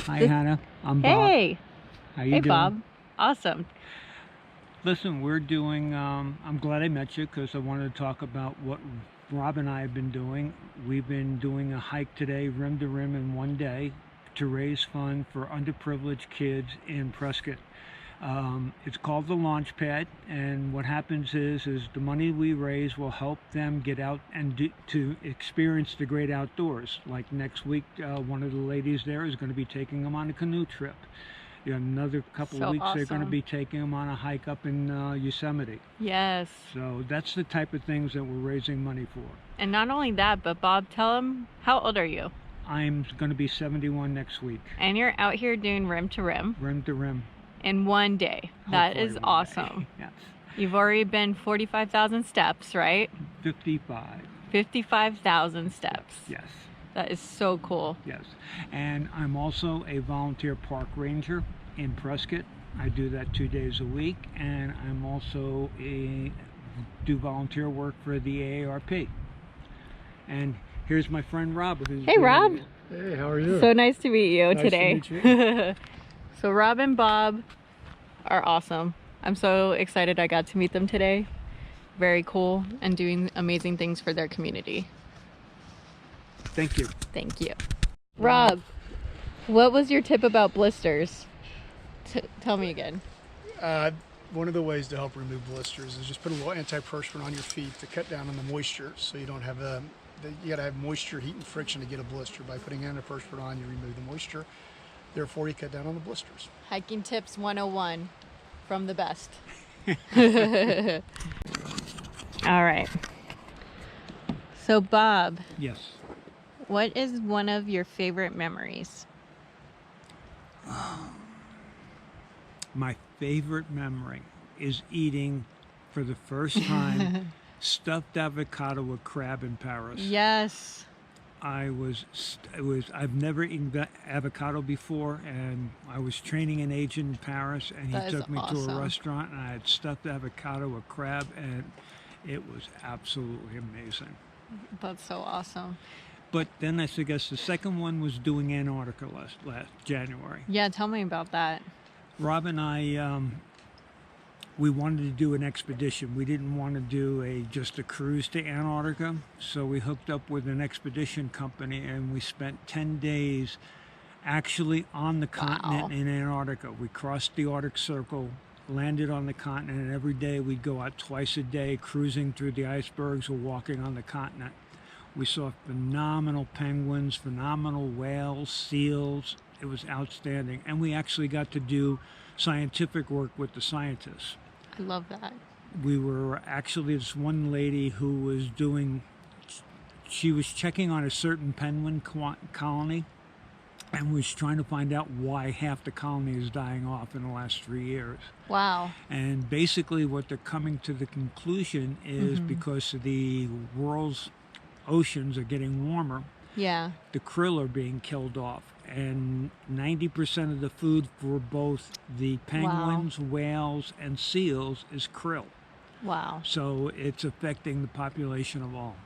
Hi, Hannah. I'm Bob. Hey. How you Hey, doing? Bob. Awesome. Listen, we're doing, I'm glad I met you because I wanted to talk about what Rob and I have been doing. We've been doing a hike today, rim to rim in one day, to raise funds for underprivileged kids in Prescott. It's called the Launch Pad, and what happens is the money we raise will help them get out and to experience the great outdoors. Like next week, one of the ladies there is going to be taking them on a canoe trip. Another couple of So weeks, they're going to awesome. be taking them on a hike up in Yosemite. Yes. So that's the type of things that we're raising money for. And not only that, but Bob, tell him, how old are you? I'm going to be 71 next week. And you're out here doing rim to rim Rim to rim. in one day. That Hopefully is one day. awesome. Yes. You've already been 45,000 steps, right? 55. 55,000 steps. Yes. That is so cool. Yes. And I'm also a volunteer park ranger in Prescott. I do that 2 days a week, and I'm also do volunteer work for the AARP. And here's my friend Rob. Hey, Rob. Hey, how are you? So nice to meet you Nice today. to meet you. So Rob and Bob are awesome. I'm so excited I got to meet them today. Very cool and doing amazing things for their community. Thank you. Thank you. Rob, what was your tip about blisters? Tell me again. One of the ways to help remove blisters is just put a little antiperspirant on your feet to cut down on the moisture, so you don't have you got to have moisture, heat, and friction to get a blister. By putting antiperspirant on, you remove the moisture. Therefore, you cut down on the blisters. Hiking tips 101 from the best. All right. So Bob, Yes. what is one of your favorite memories? My favorite memory is eating for the first time stuffed avocado with crab in Paris. Yes. I've never eaten avocado before, and I was training an agent in Paris, and That he is took me to awesome. a restaurant, and I had stuffed avocado with crab, and it was absolutely amazing. That's so awesome. But then I guess the second one was doing Antarctica last January. Yeah, tell me about that. Rob and I, we wanted to do an expedition. We didn't want to do just a cruise to Antarctica, so we hooked up with an expedition company, and we spent 10 days actually on the continent in Antarctica. We crossed the Arctic Circle, landed on the continent, and every day we'd go out twice a day cruising through the icebergs or walking on the continent. We saw phenomenal penguins, phenomenal whales, seals. It was outstanding. And we actually got to do scientific work with the scientists. I love that. We were actually, this one lady who was she was checking on a certain penguin colony and was trying to find out why half the colony is dying off in the last 3 years. Wow. And basically what they're coming to the conclusion is because of the world's oceans are getting warmer, Yeah. the krill are being killed off, and 90% of the food for both the penguins, whales, and seals is krill. Wow. So it's affecting the population of all.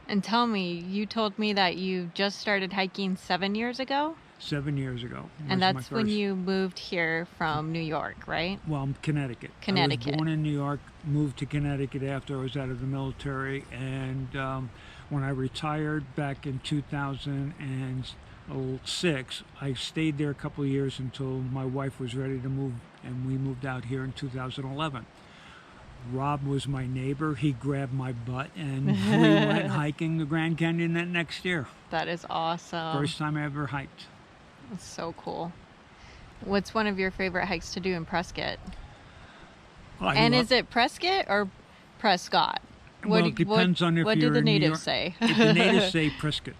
And tell me, you told me that you just started hiking 7 years ago? 7 years ago. And was my that's when first- you moved here from New York, right? Well, Connecticut. Connecticut. I was born in New York, moved to Connecticut after I was out of the military, and when I retired back in 2006, I stayed there a couple of years until my wife was ready to move, and we moved out here in 2011. Rob was my neighbor. He grabbed my butt, and we went hiking the Grand Canyon that next year. That is awesome. First time I ever hiked. That's so cool. What's one of your favorite hikes to do in Prescott? Is it Prescott or Prescott? Well, it depends on if what you're do the in New natives York. say? The natives say Prescott.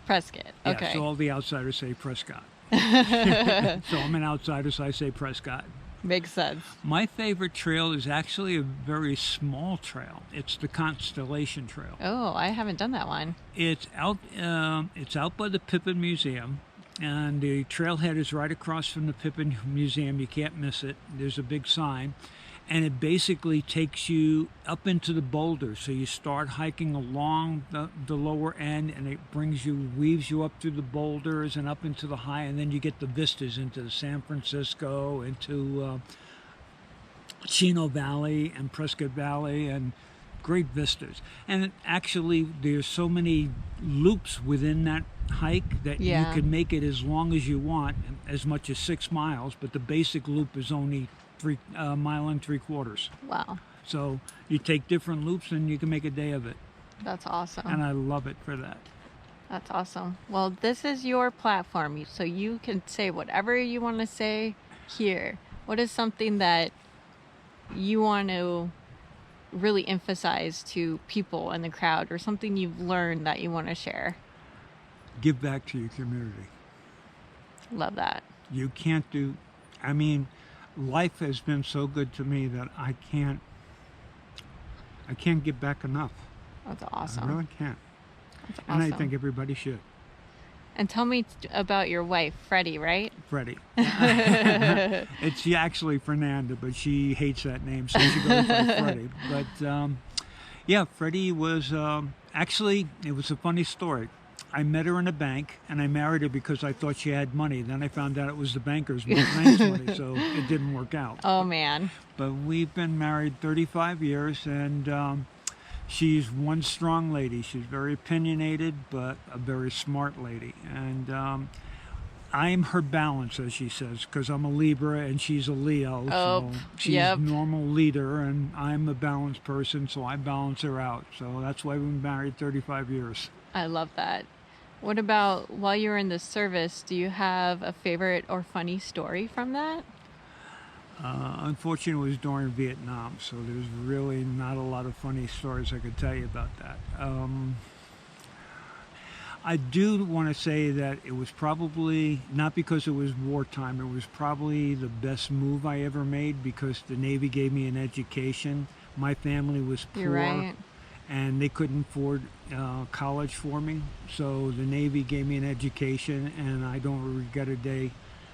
Prescott. Okay. Yeah, so all the outsiders say Prescott. So I'm an outsider, so I say Prescott. Makes sense. My favorite trail is actually a very small trail. It's the Constellation Trail. Oh, I haven't done that one. It's out by the Pippin Museum, and the trailhead is right across from the Pippin Museum. You can't miss it. There's a big sign. and it basically takes you up into the boulders. So you start hiking along the lower end, and it weaves you up through the boulders and up into the high, and then you get the vistas into the San Francisco, into Chino Valley and Prescott Valley, and great vistas. And actually, there's so many loops within that hike that you can make it as long as you want, as much as 6 miles, but the basic loop is only 3.75 miles. Wow. So you take different loops and you can make a day of it. That's awesome. And I love it for that. That's awesome. Well, this is your platform, so you can say whatever you want to say here. What is something that you want to really emphasize to people in the crowd, or something you've learned that you want to share? Give back to your community. Love that. You can't I mean, life has been so good to me that I can't give back enough. That's awesome. I really can't. That's And awesome. I think everybody should. And tell me about your wife, Freddie, right? Freddie. It's actually Fernanda, but she hates that name, so she goes by Freddie. But yeah, Freddie was actually, it was a funny story. I met her in a bank, and I married her because I thought she had money. Then I found out it was the bank's money, so it didn't work out. Oh, man. But we've been married 35 years, and she's one strong lady. She's very opinionated, but a very smart lady. And I'm her balance, as she says, because I'm a Libra and she's a Leo. Oh, so she's normal leader, and I'm a balanced person, so I balance her out. So that's why we've been married 35 years. I love that. What about while you were in the service, do you have a favorite or funny story from that? Unfortunately, it was during Vietnam, so there's really not a lot of funny stories I could tell you about that. I do want to say that it was probably, not because it was wartime, it was probably the best move I ever made, because the Navy gave me an education. My family was poor. You're right. And they couldn't afford college for me, so the Navy gave me an education, and I don't regret a day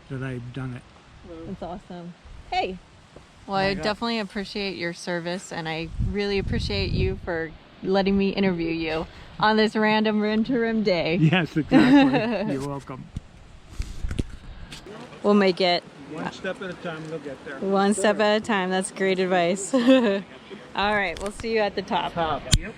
that I've done it. That's awesome. Hey. Well, I definitely appreciate your service, and I really appreciate you for letting me interview you on this random Rim-to-Rim day. Yes, exactly. You're welcome. We'll make it. One step at a time, we'll get there. One step at a time. That's great advice. All right, we'll see you at the top. Yep.